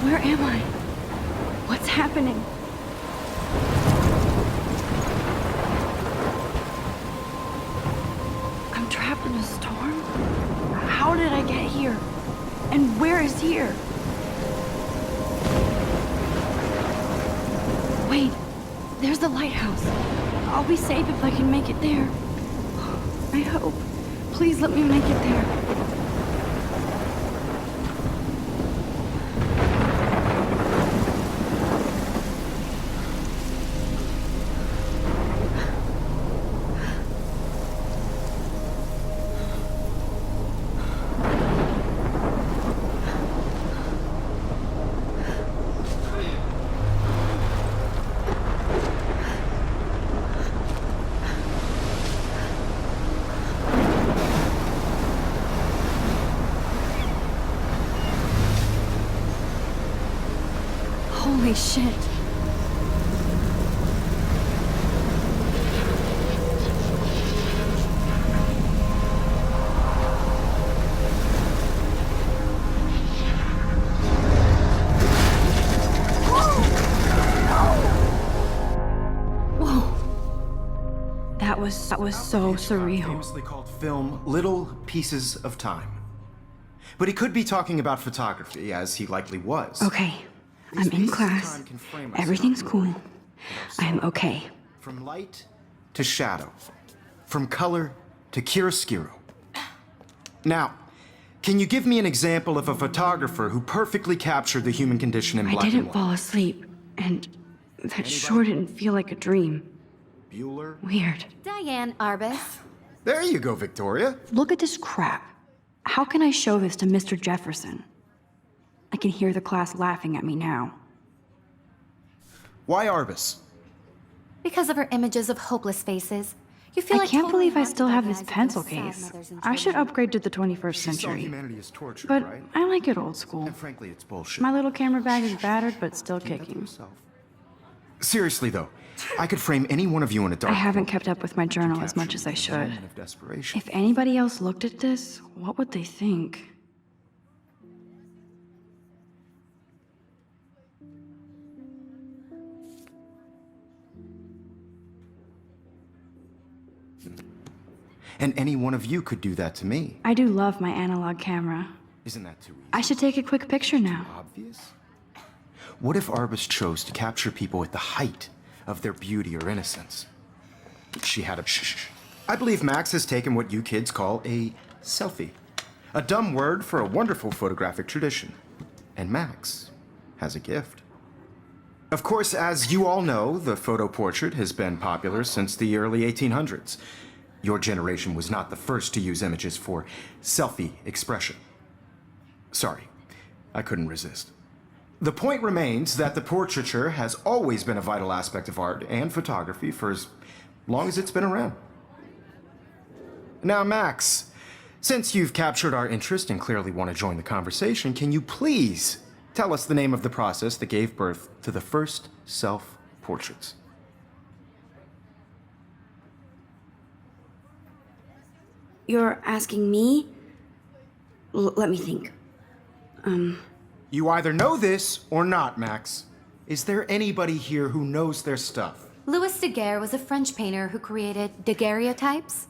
Where am I? What's happening? I'm trapped in a storm? How did I get here? And where is here? Wait, there's the lighthouse. I'll be safe if I can make it there. I hope. Please let me make it there. Holy shit. Whoa. That was so surreal. Famously called film Little Pieces of Time. But he could be talking about photography, as he likely was. Okay. I'm in class. Everything's cool. I'm okay. From light to shadow. From color to chiaroscuro. Now, can you give me an example of a photographer who perfectly captured the human condition in black and white? I didn't fall asleep, and that sure didn't feel like a dream. Bueller? Weird. Diane Arbus. There you go, Victoria. Look at this crap. How can I show this to Mr. Jefferson? I can hear the class laughing at me now. Why Arbus? Because of her images of hopeless faces. You feel I like can't totally believe I still have this recognizing pencil those sad case. mothers and I should children. upgrade to the 21st She saw century. humanity as torture, But right? I like it old school. And frankly, it's bullshit. My little camera bag is battered, but still Keep that to kicking. yourself. Seriously, though, I could frame any one of you in a dark I haven't room kept up with my to journal as capture much as I the should. moment of desperation. If anybody else looked at this, what would they think? And any one of you could do that to me. I do love my analog camera. Isn't that too easy? I should take a quick picture now. Obvious? What if Arbus chose to capture people at the height of their beauty or innocence? She had a shh. I believe Max has taken what you kids call a selfie. A dumb word for a wonderful photographic tradition. And Max has a gift. Of course, as you all know, the photo portrait has been popular since the early 1800s. Your generation was not the first to use images for selfie expression. Sorry, I couldn't resist. The point remains that the portraiture has always been a vital aspect of art and photography for as long as it's been around. Now, Max, since you've captured our interest and clearly want to join the conversation, can you please tell us the name of the process that gave birth to the first self-portraits? You're asking me? Let me think. You either know this or not, Max. Is there anybody here who knows their stuff? Louis Daguerre was a French painter who created daguerreotypes,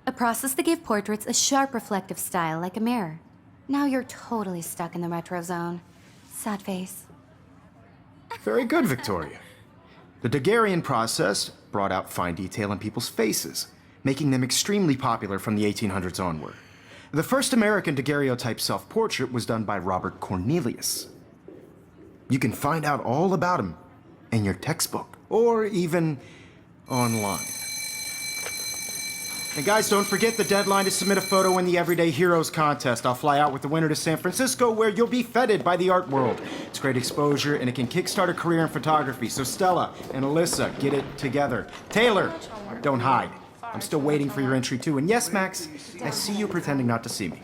a process that gave portraits a sharp reflective style like a mirror. Now you're totally stuck in the retro zone. Sad face. Very good, Victoria. The Daguerrean process brought out fine detail in people's faces, making them extremely popular from the 1800s onward. The first American daguerreotype self-portrait was done by Robert Cornelius. You can find out all about him in your textbook, or even online. And guys, don't forget the deadline to submit a photo in the Everyday Heroes contest. I'll fly out with the winner to San Francisco, where you'll be feted by the art world. It's great exposure, and it can kickstart a career in photography. So Stella and Alyssa, get it together. Taylor, don't hide. I'm still waiting for your entry too. And yes, Max, I see you pretending not to see me.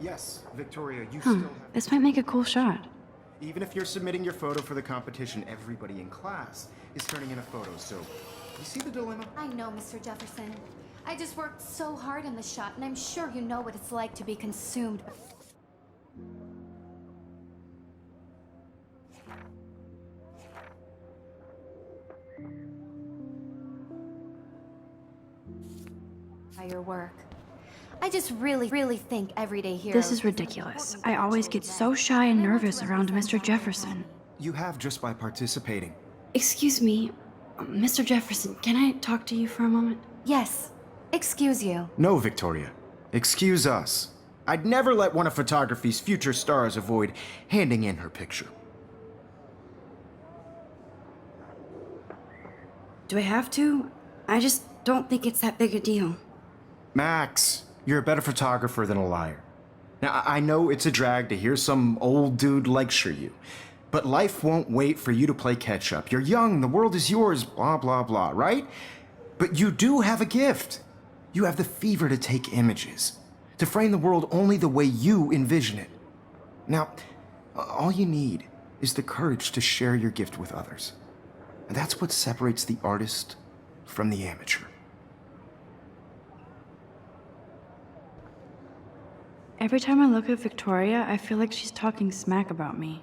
Yes, Victoria, you still have... This might make a cool shot. Even if you're submitting your photo for the competition, everybody in class is turning in a photo, so You see the dilemma? I know, Mr. Jefferson. I just worked so hard on the shot, and I'm sure you know what it's like to be consumed. By your work. I just really think everyday hero. This is ridiculous. I always get so shy and nervous around Mr. Jefferson. You have just by participating. Excuse me, Mr. Jefferson, can I talk to you for a moment? Yes. Excuse you. No, Victoria. Excuse us. I'd never let one of photography's future stars avoid handing in her picture. Do I have to? I just don't think it's that big a deal. Max, you're a better photographer than a liar. Now, I know it's a drag to hear some old dude lecture you, but life won't wait for you to play catch-up. You're young, the world is yours, blah, blah, blah, right? But you do have a gift. You have the fever to take images, to frame the world only the way you envision it. Now, all you need is the courage to share your gift with others. And that's what separates the artist from the amateur. Every time I look at Victoria, I feel like she's talking smack about me.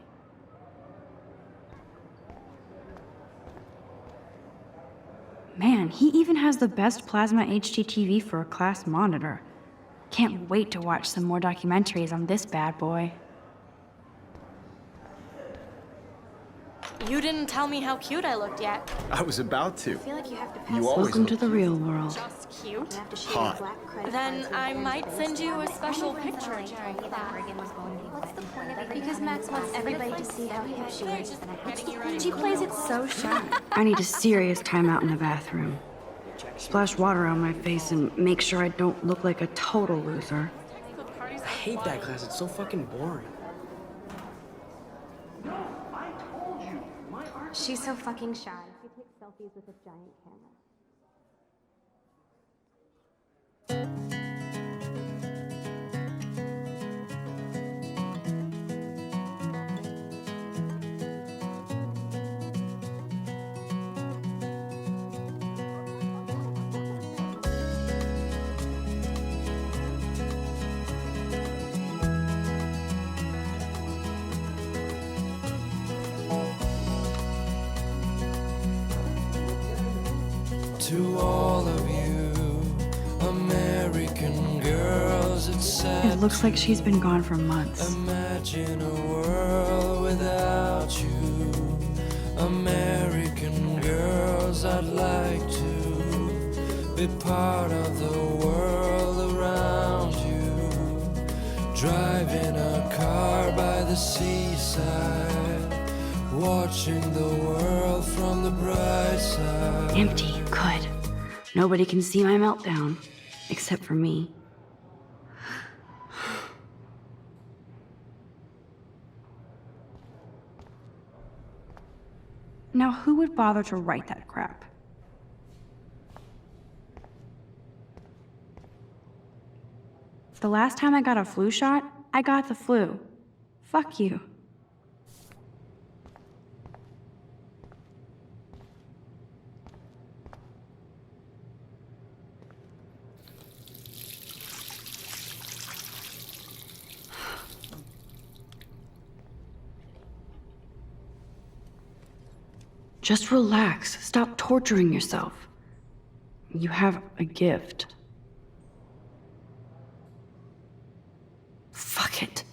Man, he even has the best plasma HD TV for a class monitor. Can't wait to watch some more documentaries on this bad boy. You didn't tell me how cute I looked yet. I was about to. I feel like you have to pass. You always Welcome look to the real world. Just cute. hot. Then I might send you a special picture during class. What's the point of it? Because Max wants everybody to see how hip she is. Getting you ready. She plays it so shy. I need a serious timeout in the bathroom. Splash water on my face and make sure I don't look like a total loser. I hate that class. It's so fucking boring. She's so fucking shy. She takes selfies with a giant camera. To all of you, American girls, it's sad. It looks like she's been gone for months. Imagine a world without you. American girls, I'd like to be part of the world around you. Driving a car by the seaside, watching the world from the bright side. Empty. Good. Nobody can see my meltdown, except for me. Now, who would bother to write that crap? The last time I got a flu shot, I got the flu. Fuck you. Just relax. Stop torturing yourself. You have a gift. Fuck it.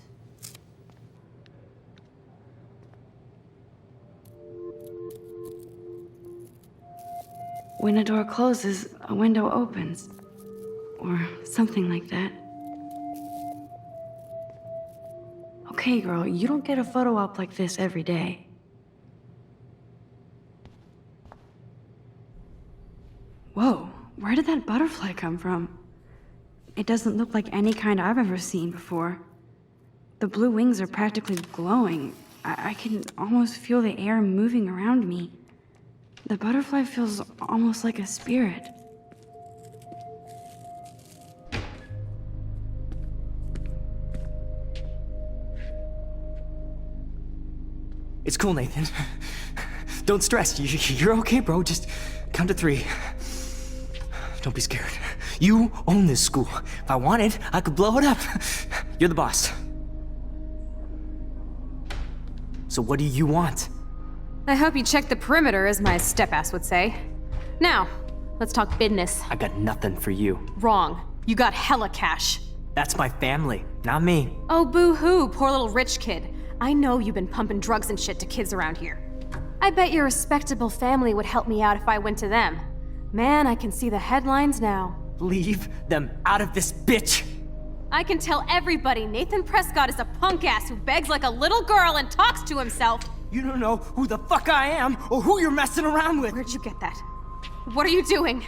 When a door closes, a window opens. Or something like that. Okay, girl, you don't get a photo op like this every day. Whoa, where did that butterfly come from? It doesn't look like any kind I've ever seen before. The blue wings are practically glowing. I can almost feel the air moving around me. The butterfly feels almost like a spirit. It's cool, Nathan. Don't stress. You're okay, bro. Just count to 3. Don't be scared. You own this school. If I wanted, I could blow it up. You're the boss. So what do you want? I hope you checked the perimeter, as my step-ass would say. Now, let's talk business. I got nothing for you. Wrong. You got hella cash. That's my family, not me. Oh, boo-hoo, poor little rich kid. I know you've been pumping drugs and shit to kids around here. I bet your respectable family would help me out if I went to them. Man, I can see the headlines now. Leave them out of this bitch! I can tell everybody Nathan Prescott is a punk ass who begs like a little girl and talks to himself. You don't know who the fuck I am or who you're messing around with. Where'd you get that? What are you doing?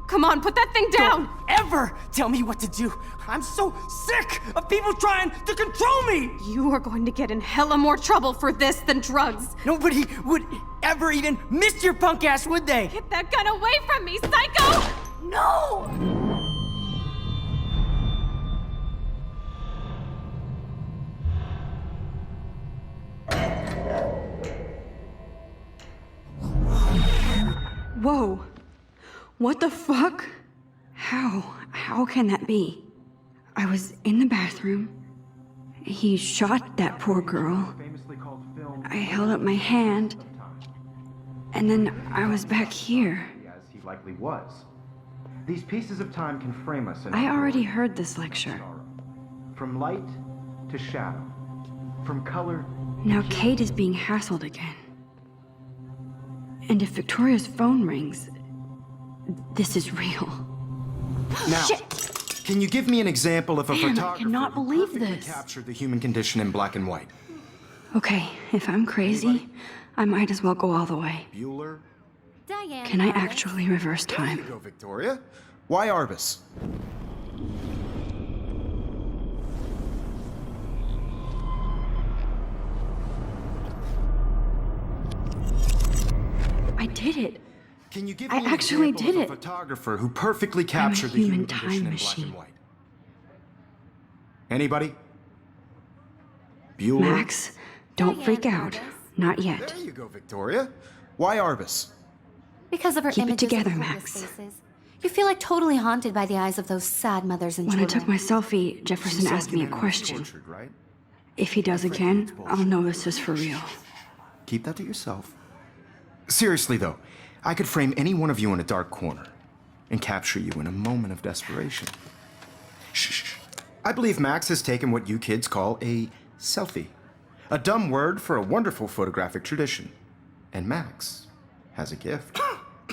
Come on, put that thing down! Don't ever tell me what to do. I'm so sick of people trying to control me! You are going to get in hella more trouble for this than drugs. Nobody would ever even miss your punk ass, would they? Get that gun away from me, psycho! No! Whoa. What the fuck? How can that be? I was in the bathroom. He shot that poor girl. I held up my hand. And then I was back here. As he likely was. These pieces of time can frame us in I our already world. heard this lecture. From light to shadow. From color. Now Kate is being hassled again. And if Victoria's phone rings, this is real. Now, Shit! can you give me an example of a Man, I photographer cannot who believe perfectly this. captured the human condition in black and white? Okay, if I'm crazy, I might as well go all the way. Bueller? Diane. Can I Arbus. actually reverse There you time? go, Victoria. Why Arbus? I did it. Can you give I me an actually example did of a it. photographer who perfectly captured the human human time condition in black machine. and white? Anybody? Bueller? Max, don't freak out. Arbus. Not yet. There you go, Victoria. Why Arbus? Because of her Keep it images together, of homeless Max. faces. You feel like totally haunted by the eyes of those sad mothers and When I children. took my selfie, Jefferson asked me a question. Tortured, right? If he does again, I'll know this is for real. Keep that to yourself. Seriously, though, I could frame any one of you in a dark corner and capture you in a moment of desperation. Shh. I believe Max has taken what you kids call a selfie. A dumb word for a wonderful photographic tradition. And Max has a gift.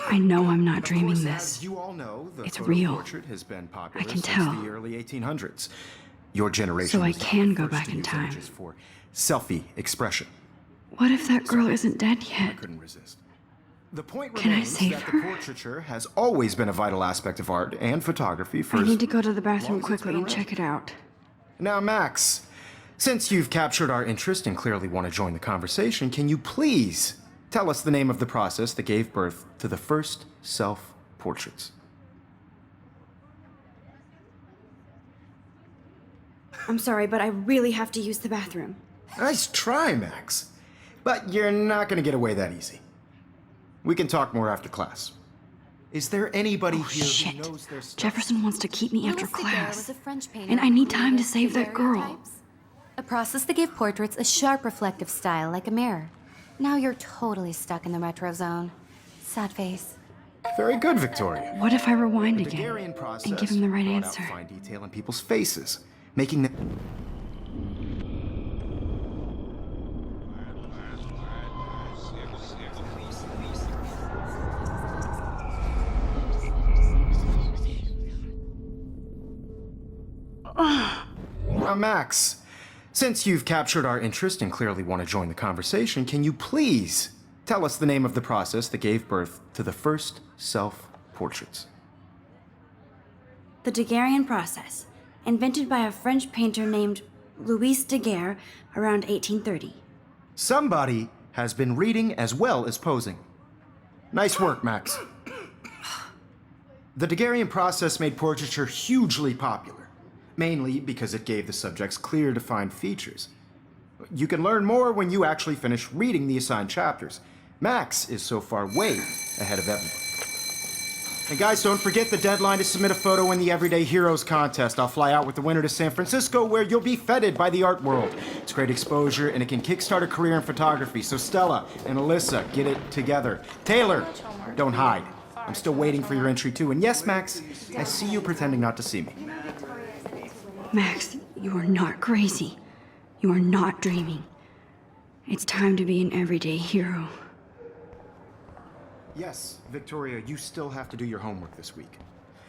I know I'm not dreaming Of course, this. as you all know, the It's photo real. portrait has been popular I can since tell. the early 1800s. Your generation So I was the can go first back to in use time. images for selfie expression. What if that girl isn't dead I yet? couldn't resist. The point Can I remains save that her? the portraiture has always been a vital aspect of art and photography for I as need to go to the long bathroom as it's quickly been and around. check it out. Now, Max, since you've captured our interest and clearly want to join the conversation, can you please tell us the name of the process that gave birth to the first self-portraits? I'm sorry, but I really have to use the bathroom. Nice try, Max. But you're not going to get away that easy. We can talk more after class. Is there anybody here Shit. who knows their stuff? Jefferson wants to keep me after Louis Daguerre class. was a French painter And I who need time to created save that girl. daguerreotypes, a process that gave portraits a sharp reflective style like a mirror. Now you're totally stuck in the retro zone. Sad face. Very good, Victoria. What if I rewind The again Daguerrean process and give him the right brought out answer? fine detail in people's faces, making them. Now, Max, since you've captured our interest and clearly want to join the conversation, can you please tell us the name of the process that gave birth to the first self-portraits? The Daguerrean process, invented by a French painter named Louis Daguerre around 1830. Somebody has been reading as well as posing. Nice work, Max. The Daguerrean process made portraiture hugely popular, mainly because it gave the subjects clear, defined features. You can learn more when you actually finish reading the assigned chapters. Max is so far way ahead of everyone. And guys, don't forget the deadline to submit a photo in the Everyday Heroes contest. I'll fly out with the winner to San Francisco, where you'll be feted by the art world. It's great exposure, and it can kickstart a career in photography. So Stella and Alyssa, get it together. Taylor, don't hide. I'm still waiting for your entry too. And yes, Max, I see you pretending not to see me. Max, you are not crazy. You are not dreaming. It's time to be an everyday hero. Yes, Victoria, you still have to do your homework this week.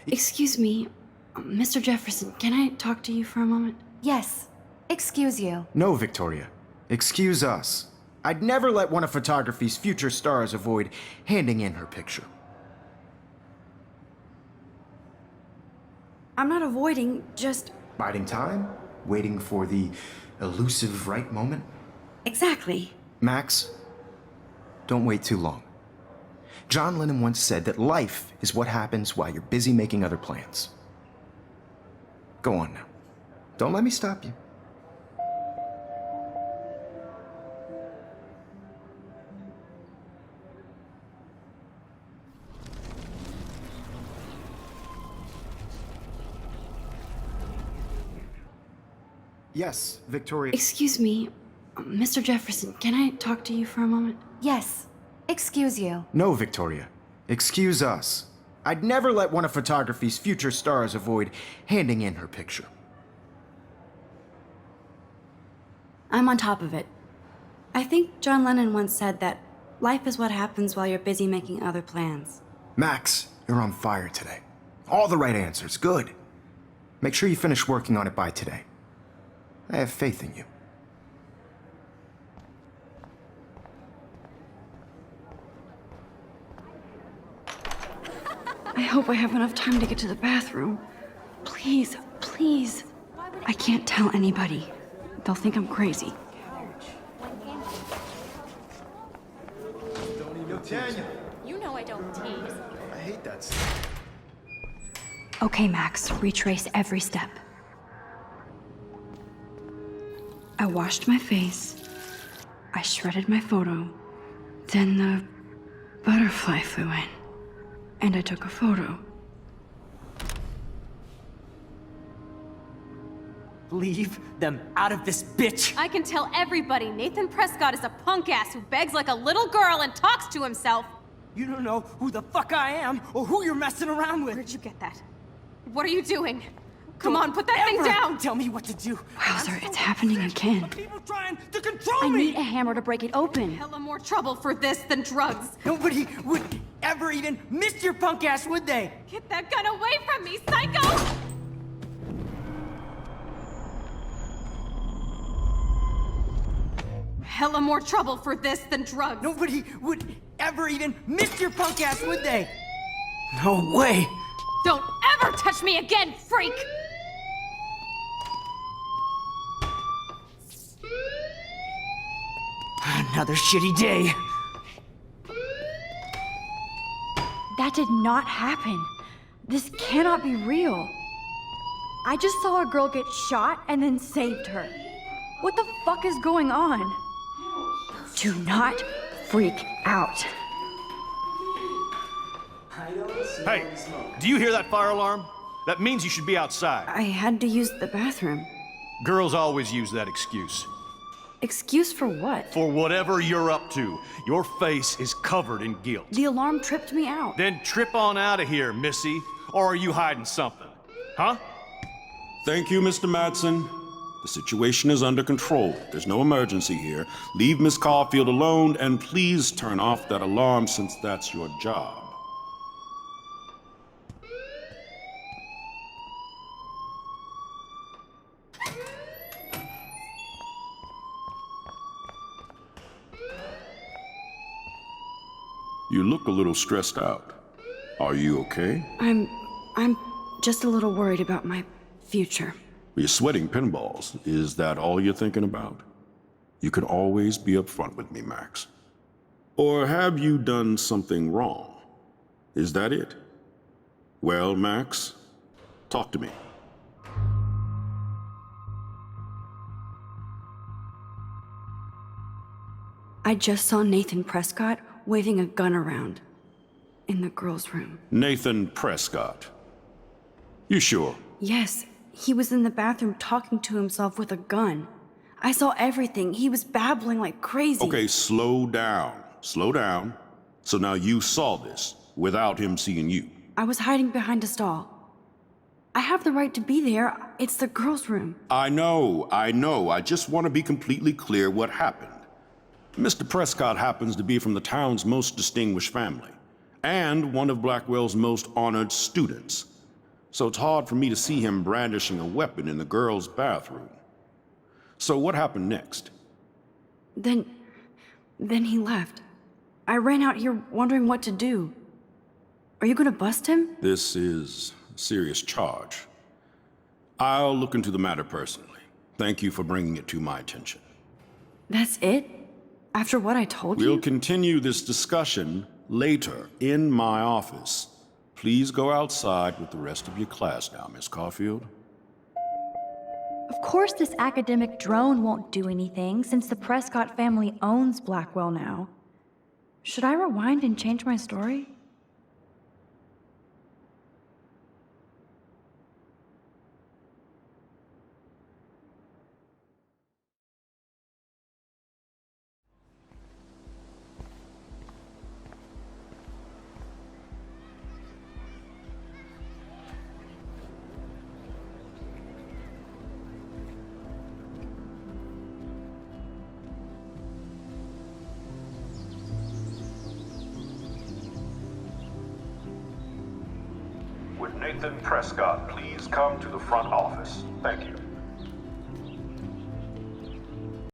Excuse me, Mr. Jefferson, can I talk to you for a moment? Yes. Excuse you. No, Victoria. Excuse us. I'd never let one of photography's future stars avoid handing in her picture. I'm not avoiding, just... Biding time? Waiting for the elusive right moment? Exactly. Max, don't wait too long. John Lennon once said that life is what happens while you're busy making other plans. Go on now. Don't let me stop you. Yes, Victoria. Excuse me, Mr. Jefferson, can I talk to you for a moment? Yes. Excuse you. No, Victoria. Excuse us. I'd never let one of photography's future stars avoid handing in her picture. I'm on top of it. I think John Lennon once said that life is what happens while you're busy making other plans. Max, you're on fire today. All the right answers. Good. Make sure you finish working on it by today. I have faith in you. I hope I have enough time to get to the bathroom. Please, please. I can't tell anybody. They'll think I'm crazy. Daniel, You know I don't tease. I hate that stuff. Okay, Max, retrace every step. I washed my face. I shredded my photo. Then the butterfly flew in. And I took a photo. Leave them out of this bitch! I can tell everybody Nathan Prescott is a punk ass who begs like a little girl and talks to himself. You don't know who the fuck I am or who you're messing around with. Where'd you get that? What are you doing? Come on, put that thing down! Tell me what to do. Wowzer, it's happening again. People trying to control I me. need a hammer to break it open. Hella more trouble for this than drugs. Nobody would ever even miss your punk ass, would they? Get that gun away from me, psycho! Hella more trouble for this than drugs. Nobody would ever even miss your punk ass, would they? No way! Don't ever touch me again, freak! Another shitty day. That did not happen. This cannot be real. I just saw a girl get shot and then saved her. What the fuck is going on? Do not freak out. Hey, do you hear that fire alarm? That means you should be outside. I had to use the bathroom. Girls always use that excuse. Excuse for what? For whatever you're up to, your face is covered in guilt. The alarm tripped me out. Then trip on out of here, Missy. Or are you hiding something? Huh? Thank you, Mr. Madsen. The situation is under control. There's no emergency here. Leave Miss Caulfield alone, and please turn off that alarm since that's your job. You look a little stressed out. Are you okay? I'm just a little worried about my future. You're sweating pinballs. Is that all you're thinking about? You can always be upfront with me, Max. Or have you done something wrong? Is that it? Well, Max, talk to me. I just saw Nathan Prescott waving a gun around. in the girls' room. Nathan Prescott. You sure? Yes, he was in the bathroom talking to himself with a gun. I saw everything. He was babbling like crazy. Okay, slow down. Slow down. So now you saw this without him seeing you. I was hiding behind a stall. I have the right to be there. It's the girls' room. I know. I just want to be completely clear what happened. Mr. Prescott happens to be from the town's most distinguished family, and one of Blackwell's most honored students. So it's hard for me to see him brandishing a weapon in the girls' bathroom. So what happened next? Then he left. I ran out here wondering what to do. Are you gonna bust him? This is a serious charge. I'll look into the matter personally. Thank you for bringing it to my attention. That's it? After what I told you? We'll continue this discussion later in my office. Please go outside with the rest of your class now, Miss Caulfield. Of course this academic drone won't do anything since the Prescott family owns Blackwell now. Should I rewind and change my story? Would Nathan Prescott please come to the front office? Thank you.